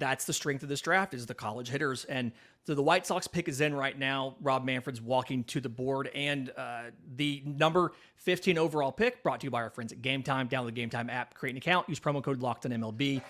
that's the strength of this draft is the college hitters. And so the White Sox pick is in right now. Rob Manfred's walking to the board, and the number 15 overall pick brought to you by our friends at Gametime. Download the Gametime app, create an account, use promo code LOCKEDONMLB.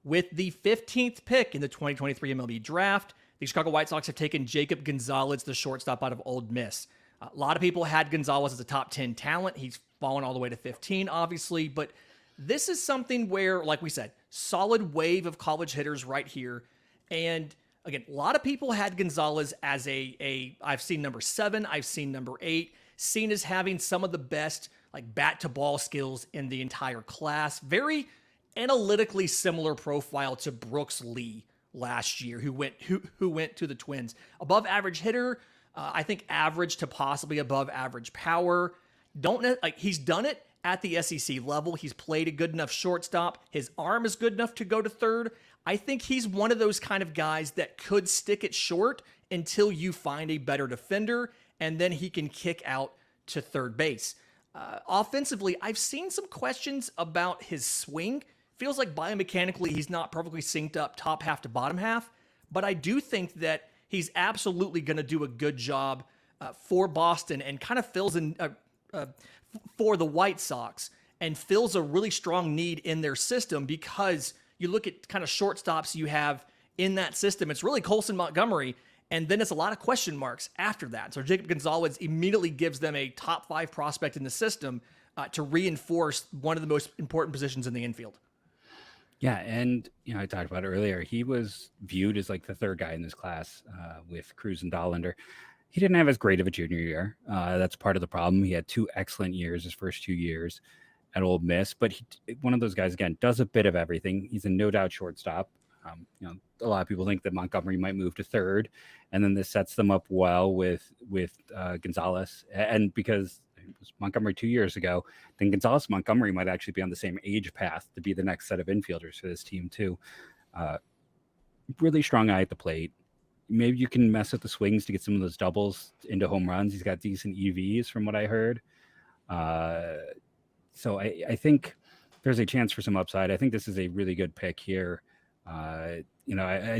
With the 15th pick in the 2023 MLB Draft, the Chicago White Sox have taken Jacob Gonzalez, the shortstop out of Ole Miss. A lot of people had Gonzalez as a top 10 talent. He's fallen all the way to 15, obviously, but this is something where, like we said, solid wave of college hitters right here. And again, a lot of people had Gonzalez as I've seen number 7, I've seen number 8, seen as having some of the best like bat to ball skills in the entire class. Very analytically similar profile to Brooks Lee last year, who went to the Twins. Above average hitter, I think average to possibly above average power. He's done it at the SEC level. He's played a good enough shortstop. His arm is good enough to go to third. I think he's one of those kind of guys that could stick it short until you find a better defender, and then he can kick out to third base. Offensively, I've seen some questions about his swing. Feels like biomechanically he's not perfectly synced up top half to bottom half, but I do think that he's absolutely going to do a good job for Boston and kind of fills in for the White Sox and fills a really strong need in their system, because you look at kind of shortstops you have in that system. It's really Colson Montgomery, and then it's a lot of question marks after that. So Jacob Gonzalez immediately gives them a top 5 prospect in the system to reinforce one of the most important positions in the infield. Yeah, and I talked about it earlier. He was viewed as like the third guy in this class with Cruz and Dollander. He didn't have as great of a junior year. That's part of the problem. He had 2 excellent years, his first 2 years at Ole Miss. But one of those guys, again, does a bit of everything. He's a no-doubt shortstop. A lot of people think that Montgomery might move to third, and then this sets them up well with Gonzalez. And because it was Montgomery 2 years ago, then Gonzalez and Montgomery might actually be on the same age path to be the next set of infielders for this team too. Really strong eye at the plate. Maybe you can mess with the swings to get some of those doubles into home runs. He's got decent EVs from what I heard. So I think there's a chance for some upside. I think this is a really good pick here. I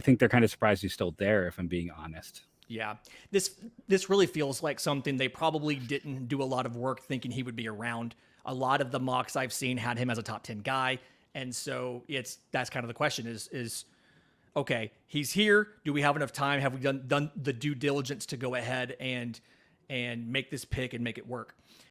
think they're kind of surprised he's still there, if I'm being honest. Yeah, this really feels like something they probably didn't do a lot of work thinking he would be around. A lot of the mocks I've seen had him as a top 10 guy, and so that's kind of the question is okay, he's here. Do we have enough time? Have we done the due diligence to go ahead and make this pick and make it work?